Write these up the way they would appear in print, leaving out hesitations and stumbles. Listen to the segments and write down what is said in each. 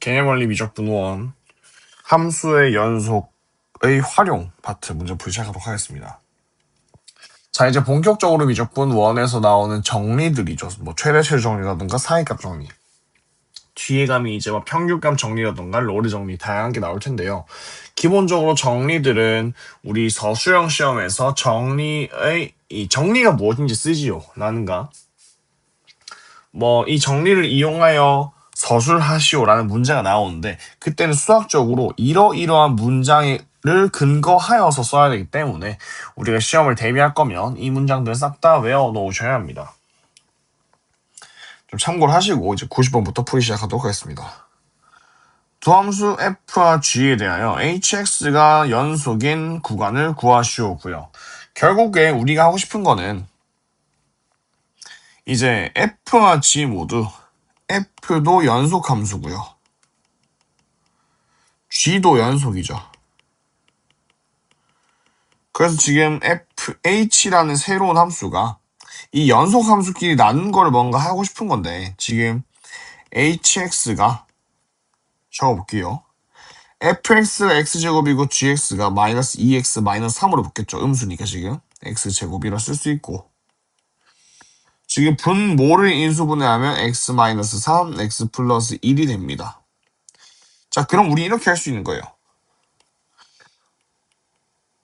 개념원리 미적분 1 함수의 연속의 활용 파트 문제 풀이 시작하도록 하겠습니다. 자, 이제 본격적으로 미적분 1에서 나오는 정리들이죠. 뭐 최대 최소 정리라든가 사이값 정리, 뒤에 가면 이제 뭐 평균값 정리라든가 로리 정리 다양한 게 나올 텐데요. 기본적으로 정리들은 우리 서술형 시험에서 정리가 무엇인지 쓰지요 라는가, 뭐 이 정리를 이용하여 서술하시오라는 문제가 나오는데, 그때는 수학적으로 이러이러한 문장을 근거하여서 써야 되기 때문에 우리가 시험을 대비할 거면 이 문장들 싹 다 외워 놓으셔야 합니다. 좀 참고를 하시고 이제 90번부터 풀이 시작하도록 하겠습니다. 두 함수 f와 g에 대하여 hx가 연속인 구간을 구하시오고요. 결국에 우리가 하고 싶은 거는 이제 f와 g 모두 f도 연속 함수고요. g도 연속이죠. 그래서 지금 h라는 새로운 함수가 이 연속 함수끼리 나눈 걸 뭔가 하고 싶은 건데, 지금 hx가 적어볼게요. fx가 x제곱이고 gx가 마이너스 2x 마이너스 3으로 붙겠죠. 음수니까 지금 x제곱이라 쓸 수 있고, 지금 분모를 인수분해하면 x 마이너스 3, x 플러스 1이 됩니다. 자, 그럼 우리 이렇게 할 수 있는 거예요.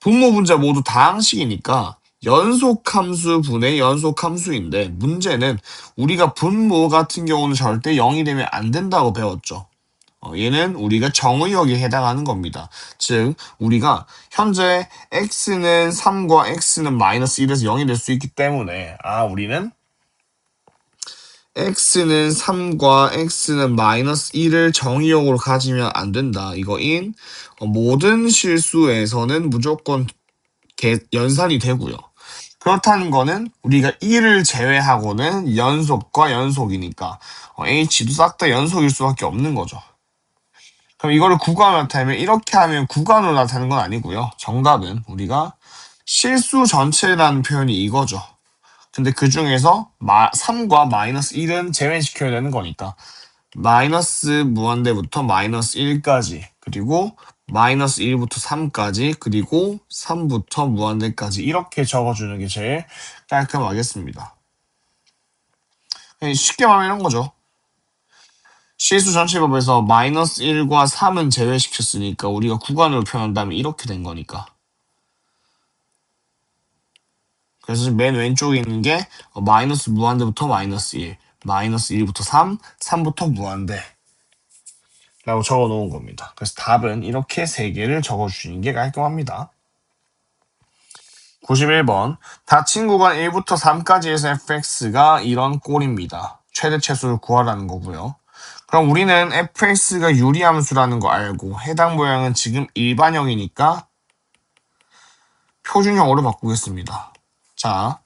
분모 분자 모두 다항식이니까 연속함수 분의 연속함수인데, 문제는 우리가 분모 같은 경우는 절대 0이 되면 안 된다고 배웠죠. 얘는 우리가 정의역에 해당하는 겁니다. 즉 우리가 현재 x는 3과 x는 마이너스 1에서 0이 될 수 있기 때문에 우리는 x는 3과 x는 마이너스 1을 정의역으로 가지면 안 된다. 이거인 모든 실수에서는 무조건 연산이 되고요. 그렇다는 거는 우리가 1을 제외하고는 연속과 연속이니까 h도 싹 다 연속일 수밖에 없는 거죠. 그럼 이거를 구간으로 나타내면, 이렇게 하면 구간으로 나타내는 건 아니고요. 정답은 우리가 실수 전체라는 표현이 이거죠. 근데 그 중에서 3과 마이너스 1은 제외시켜야 되는 거니까 마이너스 무한대부터 마이너스 1까지, 그리고 마이너스 1부터 3까지, 그리고 3부터 무한대까지 이렇게 적어주는 게 제일 깔끔하겠습니다. 쉽게 말하면 이런 거죠. 실수 전체법에서 마이너스 1과 3은 제외시켰으니까 우리가 구간으로 표현한다면 이렇게 된 거니까. 그래서 맨 왼쪽에 있는 게 마이너스 무한대부터 마이너스 1, 마이너스 1부터 3, 3부터 무한대 라고 적어 놓은 겁니다. 그래서 답은 이렇게 3개를 적어주시는 게 깔끔합니다. 91번 닫힌 구간 1부터 3까지에서 fx가 이런 꼴입니다. 최대 최소를 구하라는 거고요. 그럼 우리는 fx가 유리함수라는 거 알고, 해당 모양은 지금 일반형이니까 표준형으로 바꾸겠습니다. 자,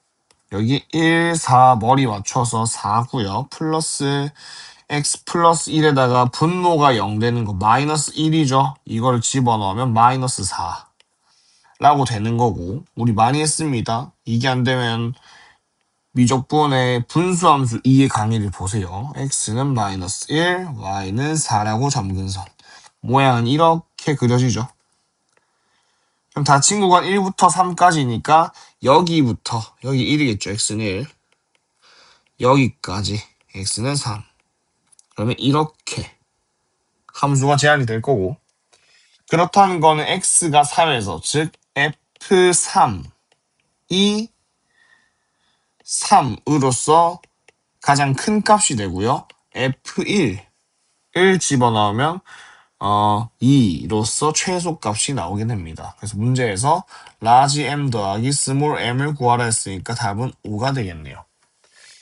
여기 1, 4 머리 맞춰서 4고요. 플러스 x 플러스 1에다가 분모가 0 되는 거 마이너스 1이죠. 이걸 집어넣으면 마이너스 4 라고 되는 거고, 우리 많이 했습니다. 이게 안 되면 미적분의 분수함수 2의 강의를 보세요. x는 마이너스 1, y는 4라고 점근선. 모양은 이렇게 그려지죠. 그럼 닫힌 구간 1부터 3까지니까 여기부터, 여기 1이겠죠. x는 1. 여기까지 x는 3. 그러면 이렇게 함수가 제한이 될 거고, 그렇다는 거는 x가 3에서, 즉 f3이 3으로서 가장 큰 값이 되고요. f1을 집어넣으면 2로서 최소값이 나오게 됩니다. 그래서 문제에서 large m 더하기 small m을 구하라 했으니까 답은 5가 되겠네요.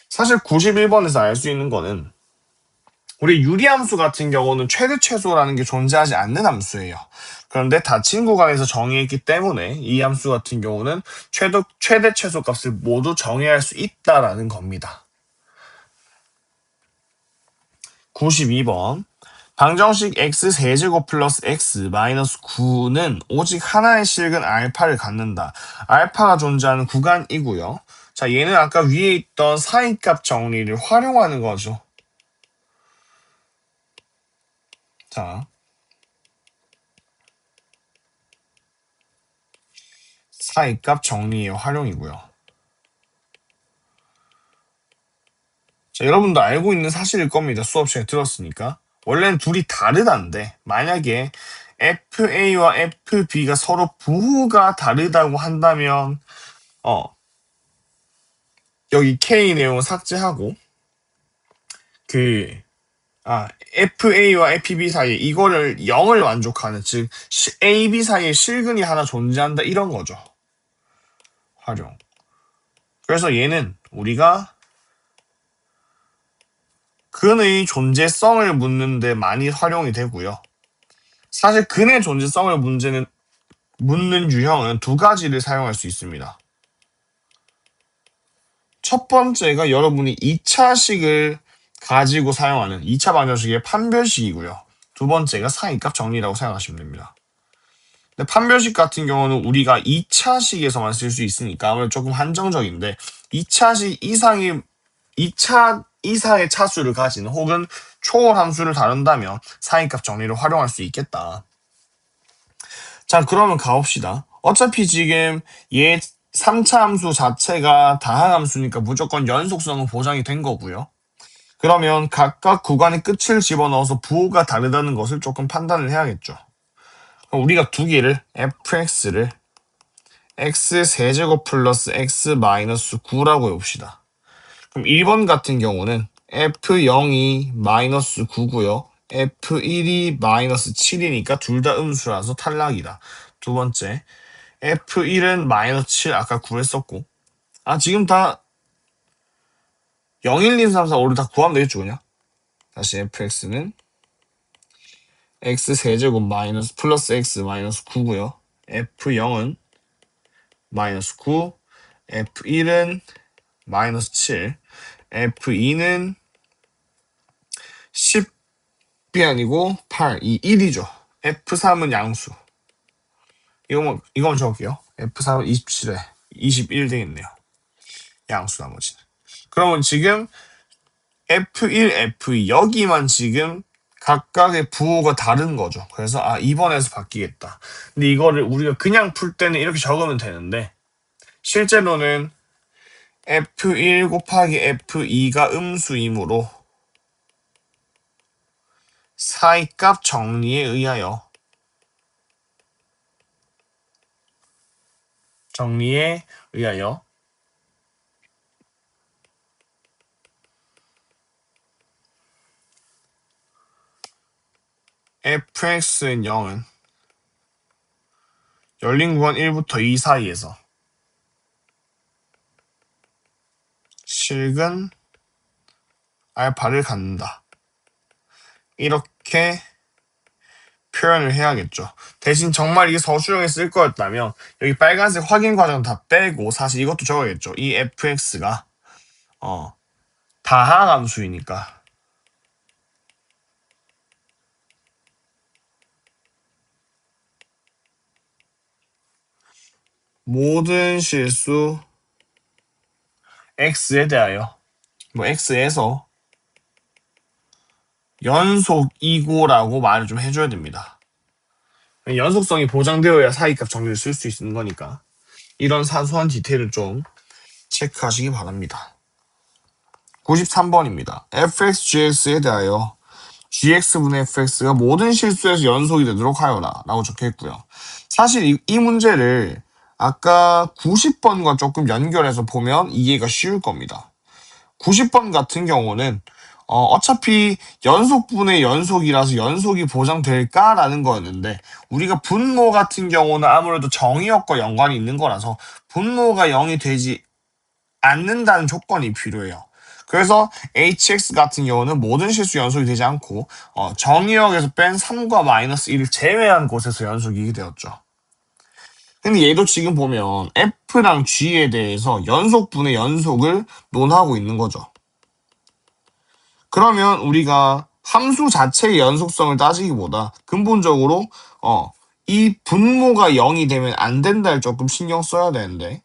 사실 91번에서 알 수 있는 거는 우리 유리함수 같은 경우는 최대 최소라는 게 존재하지 않는 함수예요. 그런데 닫힌 구간에서 정의했기 때문에 이 함수 같은 경우는 최대 최소 값을 모두 정의할 수 있다라는 겁니다. 92번 방정식 x세제곱 플러스 x 마이너스 9는 오직 하나의 실근 알파를 갖는다. 알파가 존재하는 구간이고요. 자, 얘는 아까 위에 있던 사이값 정리를 활용하는 거죠. 자, 사이값 정리의 활용이고요. 자, 여러분도 알고 있는 사실일 겁니다. 수업 시간에 들었으니까. 원래는 둘이 다르다는데 만약에 FA와 FB가 서로 부호가 다르다고 한다면 여기 K 내용을 삭제하고 그 FA와 FB 사이에 이거를 0을 만족하는 즉 AB 사이에 실근이 하나 존재한다 이런 거죠. 활용. 그래서 얘는 우리가 근의 존재성을 묻는데 많이 활용이 되고요. 사실 근의 존재성을 묻는 유형은 두 가지를 사용할 수 있습니다. 첫 번째가 여러분이 2차식을 가지고 사용하는 2차 방정식의 판별식이고요. 두 번째가 사이값 정리라고 생각하시면 됩니다. 근데 판별식 같은 경우는 우리가 2차식에서만 쓸 수 있으니까 아무래도 조금 한정적인데 2차식 이상의 2차 이상의 차수를 가진 혹은 초월 함수를 다룬다면 사이값 정리를 활용할 수 있겠다. 자, 그러면 가봅시다. 어차피 지금 얘 3차 함수 자체가 다항함수니까 무조건 연속성은 보장이 된 거고요. 그러면 각각 구간의 끝을 집어넣어서 부호가 다르다는 것을 조금 판단을 해야겠죠. 그럼 우리가 두 개를 fx를 x 세제곱 플러스 x 마이너스 9라고 해봅시다. 그럼 1번 같은 경우는 f0이 마이너스 9고요. f1이 마이너스 7이니까 둘 다 음수라서 탈락이다. 두 번째 f1은 마이너스 7 아까 구했었고 지금 다 0, 1, 2, 3, 4, 5를 다 구하면 되겠죠 그냥. 다시 fx는 x 세제곱 마이너스 플러스 x 마이너스 9고요. f0은 마이너스 9, f1은 마이너스 7, f2는 10이 아니고 8, 이 1이죠. f3은 양수. 이거만 적을게요. f3은 27에 21 되겠네요. 양수 나머지는. 그러면 지금 F1, F2 여기만 지금 각각의 부호가 다른 거죠. 그래서 2번에서 바뀌겠다. 근데 이거를 우리가 그냥 풀 때는 이렇게 적으면 되는데 실제로는 F1 곱하기 F2가 음수이므로 사이값 정리에 의하여 fx는 0은 열린 구간 1부터 2 사이에서 실근 알파를 갖는다. 이렇게 표현을 해야겠죠. 대신 정말 이게 서술형에 쓸 거였다면 여기 빨간색 확인 과정 다 빼고 사실 이것도 적어야겠죠. 이 fx가 다항함수이니까 모든 실수 x에 대하여 x에서 연속이고라고 말을 좀 해줘야 됩니다. 연속성이 보장되어야 사이값 정리를 쓸 수 있는 거니까 이런 사소한 디테일을 좀 체크하시기 바랍니다. 93번입니다. fx,gx에 대하여 gx분의 fx가 모든 실수에서 연속이 되도록 하여라 라고 적혀있고요. 사실 이 문제를 아까 90번과 조금 연결해서 보면 이해가 쉬울 겁니다. 90번 같은 경우는 어차피 연속분의 연속이라서 연속이 보장될까라는 거였는데 우리가 분모 같은 경우는 아무래도 정의역과 연관이 있는 거라서 분모가 0이 되지 않는다는 조건이 필요해요. 그래서 hx 같은 경우는 모든 실수 연속이 되지 않고 정의역에서 뺀 3과 마이너스 1을 제외한 곳에서 연속이 되었죠. 근데 얘도 지금 보면 f랑 g에 대해서 연속분의 연속을 논하고 있는 거죠. 그러면 우리가 함수 자체의 연속성을 따지기보다 근본적으로 이 분모가 0이 되면 안 된다를 조금 신경 써야 되는데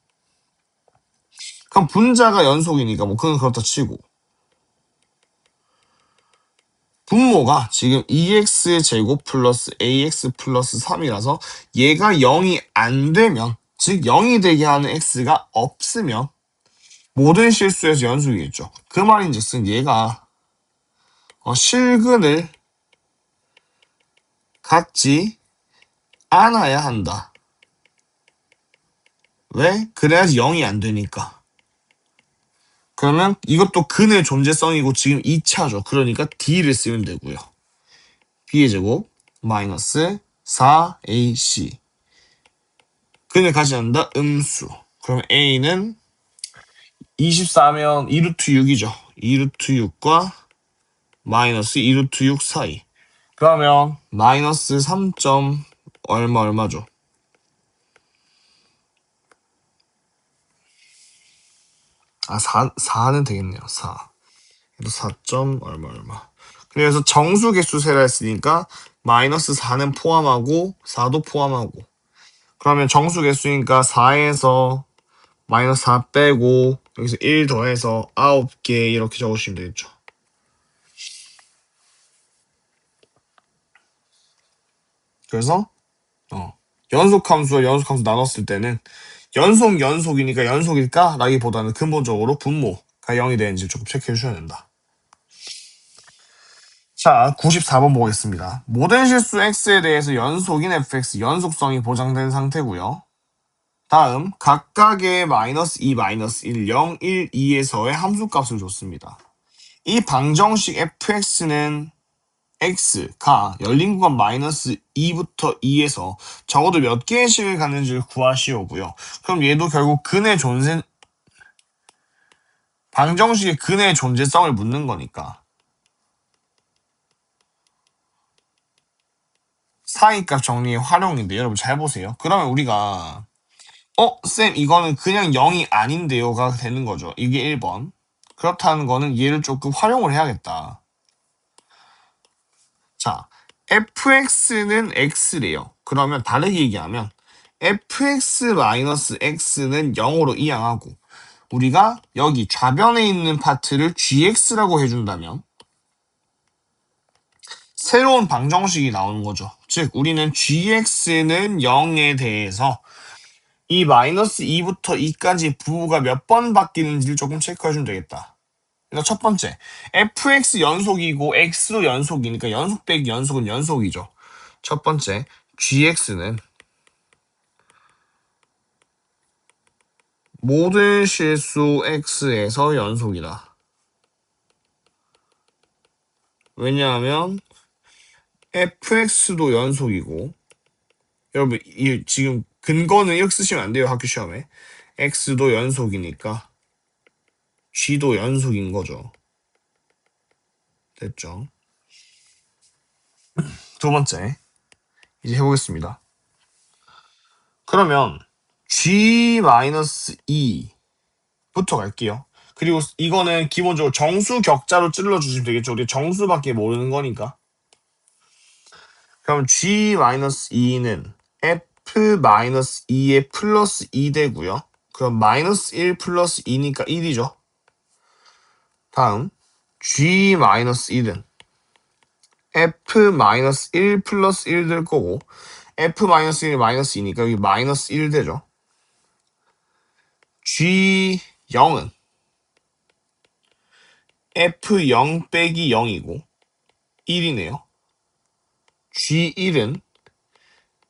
그럼 분자가 연속이니까 그건 그렇다 치고 분모가 지금 2x제곱 플러스 ax 플러스 3이라서 얘가 0이 안 되면, 즉 0이 되게 하는 x가 없으면 모든 실수에서 연속이겠죠. 그 말인즉슨 얘가 실근을 갖지 않아야 한다. 왜? 그래야지 0이 안 되니까. 그러면 이것도 근의 존재성이고 지금 2차죠. 그러니까 d를 쓰면 되고요. b의 제곱 마이너스 4ac. 근을 가지 않는다. 음수. 그럼 a는 24면 2루트 6이죠. 2루트 6과 마이너스 2루트 6 사이. 그러면 마이너스 3. 얼마죠? 아, 4는 되겠네요. 4. 그래서 4. 얼마. 그래서 정수 개수 세라 했으니까 마이너스 4는 포함하고 4도 포함하고. 그러면 정수 개수니까 4에서 마이너스 4 빼고 여기서 1 더해서 9개 이렇게 적으시면 되겠죠. 그래서 연속함수와 연속함수 나눴을 때는 연속이니까 연속일까? 라기보다는 근본적으로 분모가 0이 되는지 조금 체크해 주셔야 된다. 자, 94번 보겠습니다. 모든 실수 x에 대해서 연속인 fx, 연속성이 보장된 상태고요. 다음, 각각의 마이너스 2, 마이너스 1, 0, 1, 2에서의 함수값을 줬습니다. 이 방정식 fx는 x가 열린 구간 마이너스 2부터 2에서 적어도 몇 개의 식을 갖는지를 구하시오고요. 그럼 얘도 결국 방정식의 근의 존재성을 묻는 거니까 사이값 정리의 활용인데 여러분 잘 보세요. 그러면 우리가 쌤 이거는 그냥 0이 아닌데요가 되는 거죠. 이게 1번. 그렇다는 거는 얘를 조금 활용을 해야겠다. 자, fx는 x래요. 그러면 다르게 얘기하면 fx-x는 0으로 이항하고 우리가 여기 좌변에 있는 파트를 gx라고 해준다면 새로운 방정식이 나오는 거죠. 즉 우리는 gx는 0에 대해서 이 마이너스 2부터 2까지 부호가 몇 번 바뀌는지를 조금 체크해주면 되겠다. 그래서 첫 번째, fx 연속이고 x도 연속이니까 연속 빼기 연속은 연속이죠. 첫 번째, gx는 모든 실수 x에서 연속이다. 왜냐하면 fx도 연속이고 여러분 지금 근거는 이렇게 쓰시면 안 돼요. 학교 시험에. x도 연속이니까 g도 연속인 거죠. 됐죠? 두 번째, 이제 해보겠습니다. 그러면 g-2부터 갈게요. 그리고 이거는 기본적으로 정수 격자로 찔러주시면 되겠죠. 우리 정수밖에 모르는 거니까. 그럼 g-2는 f-2의 플러스 2 되고요. 그럼 마이너스 1 플러스 2니까 1이죠. 다음 g-1은 f-1 플러스 1 될 거고 f-1이 마이너스 2니까 여기 마이너스 1 되죠. g0은 f0 빼기 0이고 1이네요. g1은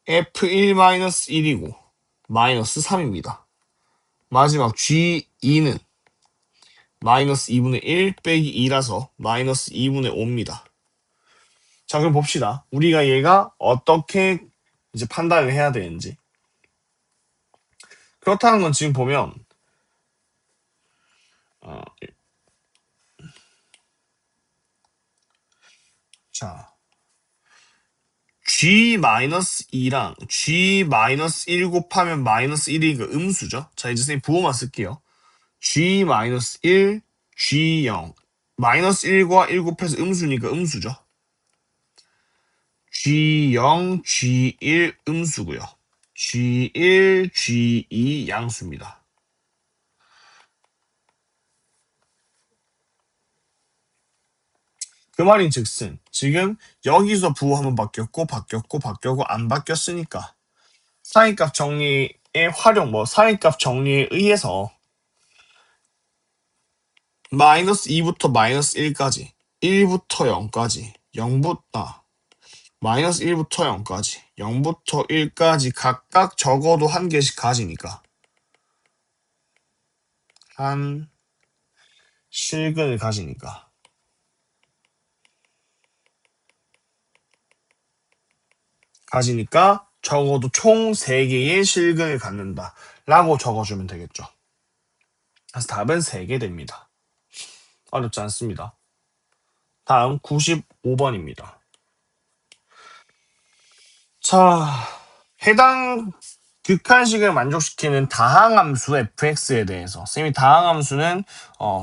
f1-1이고 마이너스 3입니다. 마지막 g2는 마이너스 2분의 1 빼기 2라서 마이너스 2분의 5입니다. 자, 그럼 봅시다. 우리가 얘가 어떻게 이제 판단을 해야 되는지. 그렇다는 건 지금 보면 자, g-2랑 g-1 곱하면 마이너스 1이니까 음수죠. 자, 이제 선생님 부호만 쓸게요. g-1, g0 마이너스 1과 1 곱해서 음수니까 음수죠. g0, g1 음수고요. g1, g2 양수입니다. 그 말인즉슨 지금 여기서 부호 한번 바뀌었고 안 바뀌었으니까 사이값 정리의 활용, 사이값 정리에 의해서 마이너스 2부터 마이너스 1까지, 1부터 0까지, 마이너스 1부터 0까지, 0부터 1까지 각각 적어도 한 개씩 가지니까 한 실근을 가지니까 적어도 총 3개의 실근을 갖는다 라고 적어주면 되겠죠. 그래서 답은 3개 됩니다. 어렵지 않습니다. 다음 95번입니다. 자, 해당 극한식을 만족시키는 다항함수 fx에 대해서 쌤이 다항함수는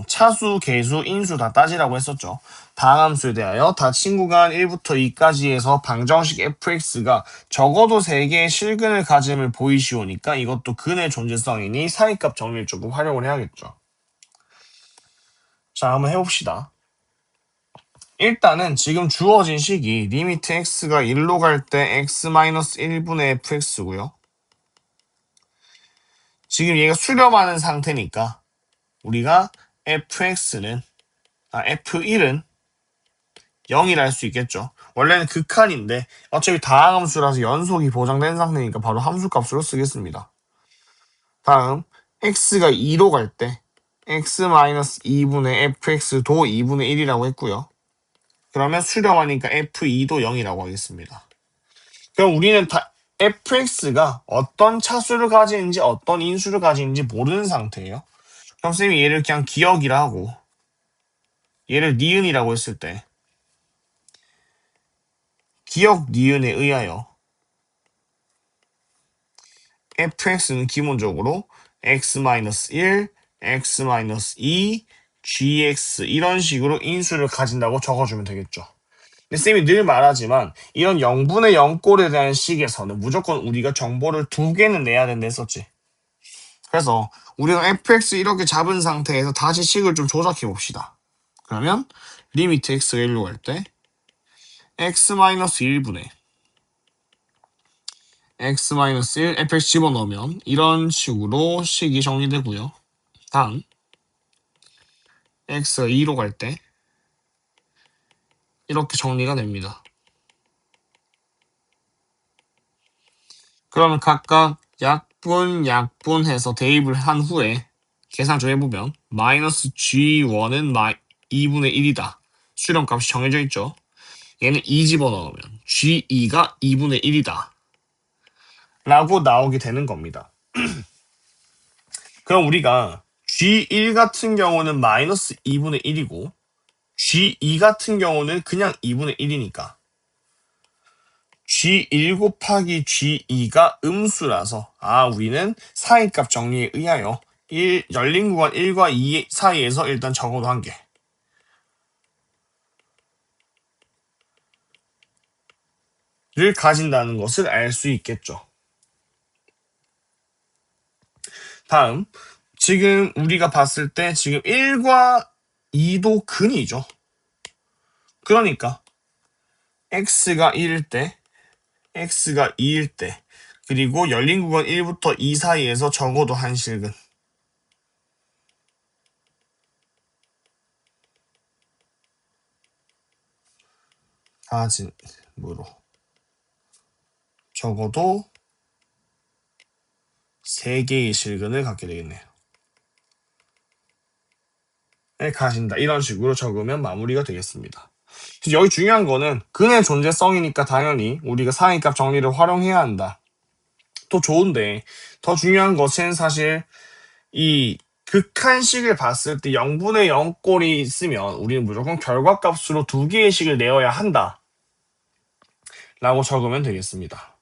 차수, 계수, 인수 다 따지라고 했었죠. 다항함수에 대하여 닫힌 구간 1부터 2까지에서 방정식 fx가 적어도 3개의 실근을 가짐을 보이시오니까 이것도 근의 존재성이니 사이값 정리를 조금 활용을 해야겠죠. 자, 한번 해봅시다. 일단은 지금 주어진 식이 리미트 x가 1로 갈 때 x-1분의 fx고요. 지금 얘가 수렴하는 상태니까 우리가 F1은 0이라 할 수 있겠죠. 원래는 극한인데 어차피 다항함수라서 연속이 보장된 상태니까 바로 함수값으로 쓰겠습니다. 다음 x가 2로 갈 때 x-2분의 fx도 2분의 1이라고 했고요. 그러면 수렴하니까 f2도 0이라고 하겠습니다. 그럼 우리는 fx가 어떤 차수를 가지는지 어떤 인수를 가지는지 모르는 상태예요. 그럼 쌤이 얘를 그냥 기억이라 하고 얘를 니은이라고 했을 때 기억 니은에 의하여 fx는 기본적으로 x-1, x-2, gx 이런 식으로 인수를 가진다고 적어주면 되겠죠. 근데 쌤이 늘 말하지만 이런 0분의 0꼴에 대한 식에서는 무조건 우리가 정보를 2개는 내야 된다 했었지. 그래서 우리가 fx 이렇게 잡은 상태에서 다시 식을 좀 조작해 봅시다. 그러면 리미트 x가 1로 갈 때 x-1분의 x-1 fx 집어넣으면 이런 식으로 식이 정리되고요. 다음 x가 2로 갈 때 이렇게 정리가 됩니다. 그러면 각각 약분해서 대입을 한 후에 계산 좀 해보면 마이너스 g1은 2분의 1이다. 수렴값이 정해져 있죠. 얘는 2 집어넣으면 g2가 2분의 1이다. 라고 나오게 되는 겁니다. 그럼 우리가 G1 같은 경우는 마이너스 2분의 1이고 G2 같은 경우는 그냥 2분의 1이니까 G1 곱하기 G2가 음수라서 우리는 사이값 정리에 의하여 열린 구간 1과 2 사이에서 일단 적어도 한 개를 가진다는 것을 알 수 있겠죠. 다음 지금 우리가 봤을 때 지금 1과 2도 근이죠. 그러니까 x가 1일 때 x가 2일 때 그리고 열린 구간 1부터 2 사이에서 적어도 한 실근 가진으로 적어도 3개의 실근을 갖게 되겠네요. 가진다. 이런 식으로 적으면 마무리가 되겠습니다. 여기 중요한 거는 근의 존재성이니까 당연히 우리가 상위값 정리를 활용해야 한다. 또 좋은데 더 중요한 것은 사실 이 극한식을 봤을 때 0분의 0꼴이 있으면 우리는 무조건 결과값으로 2개의 식을 내어야 한다. 라고 적으면 되겠습니다.